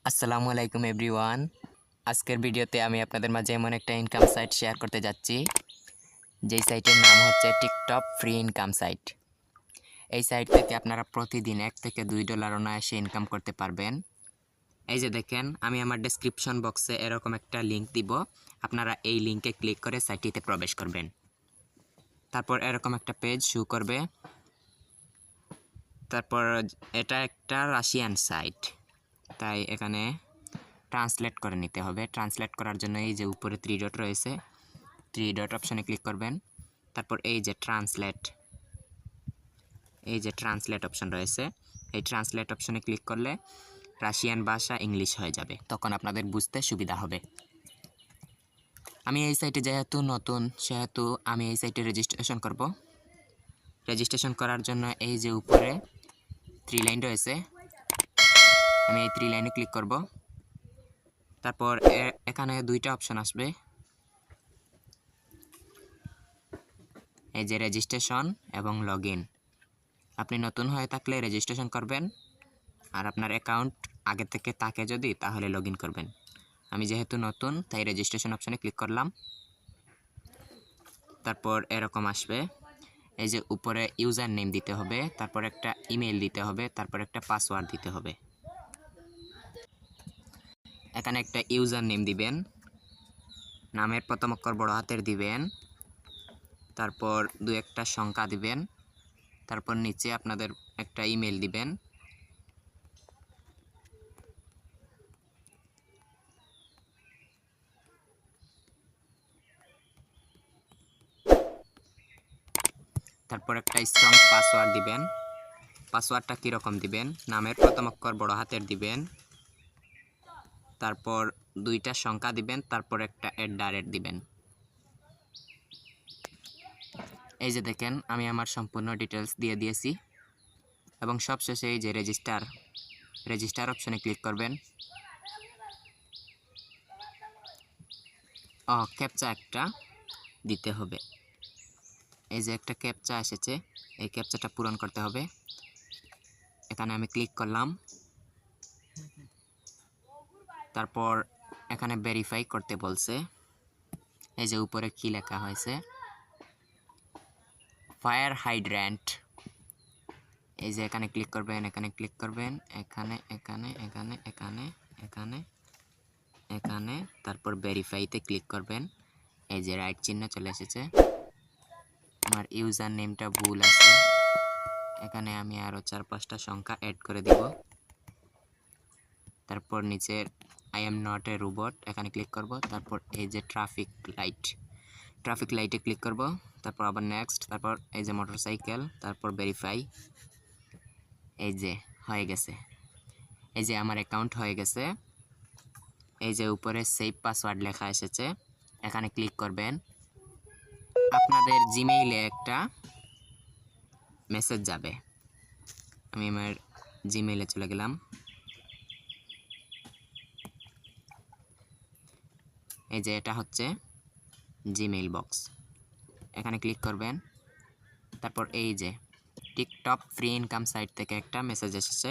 আসসালামু আলাইকুম এভরিওয়ান। আজকের ভিডিওতে আমি আপনাদের মাঝে এমন একটা ইনকাম সাইট শেয়ার করতে যাচ্ছি, যেই সাইটের নাম হচ্ছে টিকটক ফ্রি ইনকাম সাইট। এই সাইট থেকে আপনারা প্রতিদিন $1 থেকে $2 অনায়াসে ইনকাম করতে পারবেন। এই যে দেখেন, আমি আমার ডেসক্রিপশন বক্সে এরকম একটা লিঙ্ক দিব, আপনারা এই লিঙ্কে ক্লিক করে সাইটটিতে প্রবেশ করবেন। তারপর এরকম একটা পেজ শো করবে। তারপর এটা একটা রাশিয়ান সাইট, তাই এখানে ট্রান্সলেট করে নিতে হবে। ট্রান্সলেট করার জন্য এই যে উপরে 3 ডট রয়েছে, 3 ডট অপশনে ক্লিক করবেন। তারপর এই যে ট্রান্সলেট অপশন রয়েছে, এই ট্রান্সলেট অপশনে ক্লিক করলে রাশিয়ান ভাষা ইংলিশ হয়ে যাবে, তখন আপনাদের বুঝতে সুবিধা হবে। আমি এই সাইটে যেহেতু নতুন, সেহেতু আমি এই সাইটে রেজিস্ট্রেশন করব। রেজিস্ট্রেশন করার জন্য এই যে উপরে 3 লাইন রয়েছে, আমি এই 3 লাইনে ক্লিক করব। তারপর এখানে 2টা অপশন আসবে, এই যে রেজিস্ট্রেশন এবং লগ ইন। আপনি নতুন হয়ে থাকলে রেজিস্ট্রেশন করবেন, আর আপনার অ্যাকাউন্ট আগে থেকে থাকে যদি, তাহলে লগ ইন করবেন। আমি যেহেতু নতুন, তাই রেজিস্ট্রেশন অপশনে ক্লিক করলাম। তারপর এরকম আসবে, এই যে উপরে ইউজার নেম দিতে হবে, তারপর একটা ইমেল দিতে হবে, তারপর একটা পাসওয়ার্ড দিতে হবে। এখানে একটা ইউজার নেম দিবেন, নামের প্রথম অক্ষর বড় হাতের দিবেন, তারপর 2-1টা সংখ্যা দিবেন, তারপর নিচে আপনাদের একটা ইমেল দিবেন। তারপর একটা স্ট্রং পাসওয়ার্ড দিবেন। পাসওয়ার্ডটা কীরকম দিবেন? নামের প্রথম অক্ষর বড় হাতের দিবেন, তারপর 2টা সংখ্যা দিবেন, তারপর একটা @ দিবেন। এই যে দেখেন, আমি আমার সম্পূর্ণ ডিটেলস দিয়ে দিয়েছি, এবং সবশেষে এই যে রেজিস্টার অপশনে ক্লিক করবেন। ক্যাপচা একটা দিতে হবে। এই যে একটা ক্যাপচা এসেছে, এই ক্যাপচাটা পূরণ করতে হবে। এখানে আমি ক্লিক করলাম। তারপর এখানে ভেরিফাই করতে বলছে, এই যে উপরে কি লেখা হয়েছে, ফায়ার হাইড্র্যান্ট। এই যে এখানে ক্লিক করবেন, এখানে ক্লিক করবেন, এখানে এখানে এখানে এখানে এখানে এখানে, তারপর ভেরিফাইতে ক্লিক করবেন। এই যে রাইট চিহ্ন চলে এসেছে। আমার ইউজার নেমটা ভুল আছে, এখানে আমি আরও 4-5টা সংখ্যা অ্যাড করে দিব। তারপর নিচের I am not a robot, এখানে ক্লিক করব। তারপর এই যে ট্রাফিক লাইটে ক্লিক করব। তারপর আবার নেক্সট, তারপর এই যে মোটরসাইকেল, তারপর ভেরিফাই। এই যে হয়ে গেছে, এই যে আমার অ্যাকাউন্ট হয়ে গেছে। এই যে উপরে সেভ পাসওয়ার্ড লেখা এসেছে, এখানে ক্লিক করবেন। আপনাদের জিমেইলে একটা মেসেজ যাবে। আমি আমার জিমেইলে চলে গেলাম। এই যে এটা হচ্ছে জিমেইল বক্স, এখানে ক্লিক করবেন। তারপর এই যে টিকটক ফ্রি ইনকাম সাইট থেকে একটা মেসেজ এসেছে,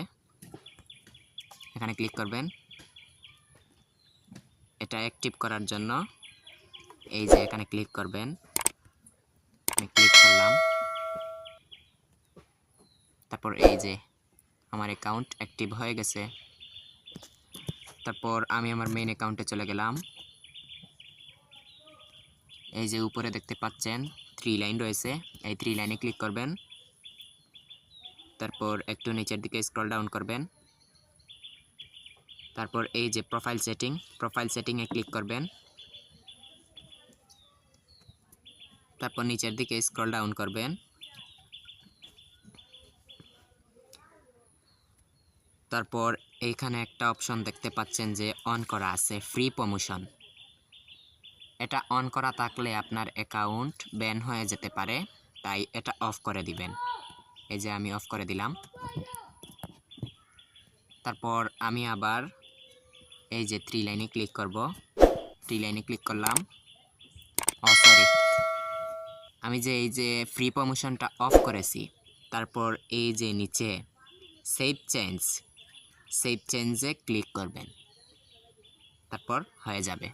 এখানে ক্লিক করবেন। এটা অ্যাক্টিভ করার জন্য এই যে এখানে ক্লিক করবেন, আমি ক্লিক করলাম। তারপর এই যে আমার অ্যাকাউন্ট অ্যাক্টিভ হয়ে গেছে। তারপর আমি আমার মেইন অ্যাকাউন্টে চলে গেলাম। এই যে উপরে দেখতে পাচ্ছেন 3 লাইন রয়েছে, এই 3 লাইনে ক্লিক করবেন। তারপর একটু নিচের দিকে স্ক্রল ডাউন করবেন। তারপর এই যে প্রোফাইল সেটিংয়ে ক্লিক করবেন। তারপর নিচের দিকে স্ক্রল ডাউন করবেন। তারপর এইখানে একটা অপশন দেখতে পাচ্ছেন যে অন করা আছে, ফ্রি প্রমোশন। এটা অন করা থাকলে আপনার অ্যাকাউন্ট ব্যান হয়ে যেতে পারে, তাই এটা অফ করে দিবেন। এই যে আমি অফ করে দিলাম। তারপর আমি আবার এই যে 3 লাইনে ক্লিক করব। 3 লাইনে ক্লিক করলাম। সরি, আমি যে এই যে ফ্রি প্রমোশনটা অফ করেছি, তারপর এই যে নিচে সেভ চেঞ্জে ক্লিক করবেন। তারপর হয়ে যাবে।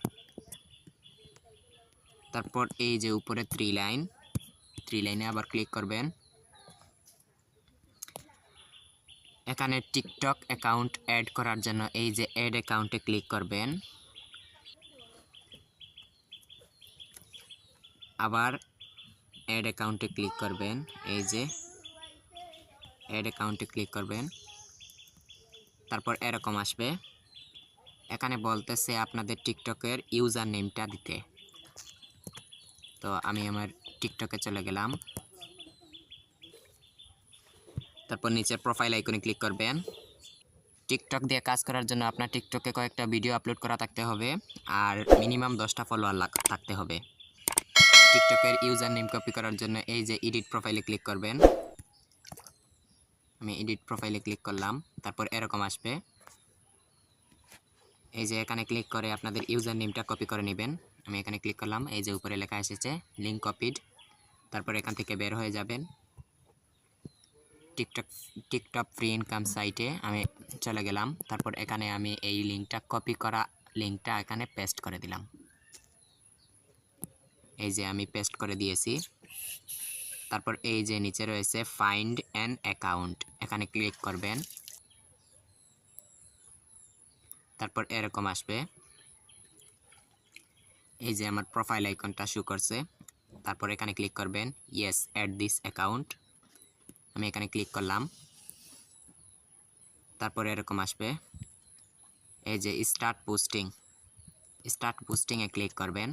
তারপর এই যে উপরে থ্রি লাইনে আবার ক্লিক করবেন। এখানে টিকটক অ্যাকাউন্ট অ্যাড করার জন্য এই যে অ্যাড অ্যাকাউন্টে ক্লিক করবেন। আবার অ্যাড অ্যাকাউন্টে ক্লিক করবেন। এই যে অ্যাড অ্যাকাউন্টে ক্লিক করবেন। তারপর এরকম আসবে। এখানে বলতেছে আপনাদের টিকটকের ইউজার নেমটা দিতে। তো আমি আমার টিকটকে চলে গেলাম। তারপর নিচের প্রোফাইল আইকনে ক্লিক করবেন। টিকটক দিয়ে কাজ করার জন্য আপনার টিকটকে কয়েকটা ভিডিও আপলোড করা থাকতে হবে আর মিনিমাম 10টা ফলোয়ার থাকতে হবে। টিকটকের ইউজার নেম কপি করার জন্য এই যে এডিট প্রোফাইলে ক্লিক করবেন। আমি এডিট প্রোফাইলে ক্লিক করলাম। তারপর এরকম আসবে। এই যে এখানে ক্লিক করে আপনাদের ইউজার নেমটা কপি করে নেবেন। আমি এখানে ক্লিক করলাম। এই যে উপরে লেখা এসেছে লিঙ্ক কপিড। তারপর এখান থেকে বের হয়ে যাবেন। টিকটক ফ্রি ইনকাম সাইটে আমি চলে গেলাম। তারপর এখানে আমি এই লিঙ্কটা কপি করা লিঙ্কটা এখানে পেস্ট করে দিলাম। এই যে আমি পেস্ট করে দিয়েছি। তারপর এই যে নিচে রয়েছে ফাইন্ড অ্যান অ্যাকাউন্ট, এখানে ক্লিক করবেন। তারপর এরকম আসবে। এই যে আমার প্রোফাইল আইকনটা শো করছে। তারপর এখানে ক্লিক করবেন ইয়েস অ্যাড দিস অ্যাকাউন্ট। আমি এখানে ক্লিক করলাম। তারপর এরকম আসবে। এই যে স্টার্ট পোস্টিংয়ে ক্লিক করবেন।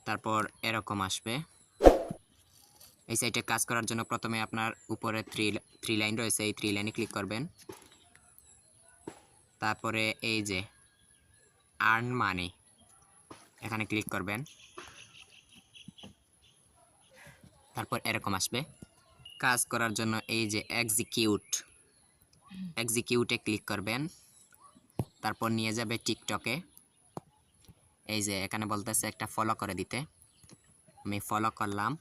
তারপর এরকম আসবে। এই সাইটে কাজ করার জন্য প্রথমে আপনার উপরে থ্রি লাইন রয়েছে, এই থ্রি লাইনে ক্লিক করবেন। তারপরে এই যে আর্ন মানি এখানে ক্লিক করবেন। তারপর এরকম আসবে। কাজ করার জন্য এই যে এক্সিকিউটে ক্লিক করবেন। তারপর নিয়ে যাবে টিকটকে। এই যে এখানে বলতেছে একটা ফলো করে দিতে, আমি ফলো করলাম।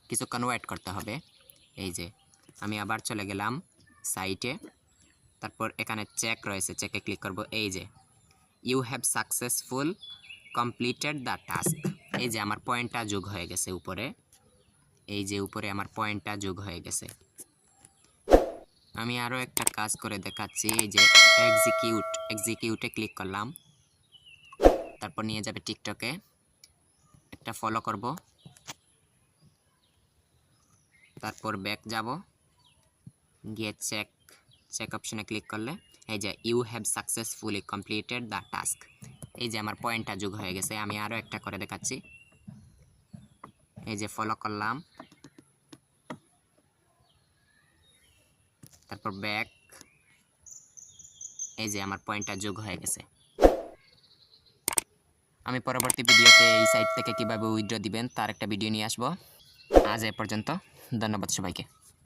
কিছুক্ষণ ওয়েট করতে হবে। এই যে আমি আবার চলে গেলাম সাইটে। তারপর এখানে চেক রয়েছে, চেকে ক্লিক করব। এই যে you have successful completed the task. এই যে আমার পয়েন্টটা যোগ হয়ে গেছে উপরে। এই যে উপরে আমার পয়েন্টটা যোগ হয়ে গেছে। আমি আরও একটা কাজ করে দেখাচ্ছি। এই যে এক্সিকিউটে ক্লিক করলাম। তারপর নিয়ে যাবে টিকটকে, একটা ফলো করব। তারপর ব্যাক যাব, গিয়ে চেক অপশনে ক্লিক করলে এই যে you have successfully completed the task. এই যে আমার পয়েন্টটা যোগ হয়ে গেছে। আমি আরও একটা করে দেখাচ্ছি। এই যে ফলো করলাম, তারপর ব্যাক। এই যে আমার পয়েন্টটা যোগ হয়ে গেছে। আমি পরবর্তী ভিডিওতে এই সাইট থেকে কিভাবে উইথড্র দিবেন তার একটা ভিডিও নিয়ে আসবো। আজ এ পর্যন্ত, ধন্যবাদ সবাইকে।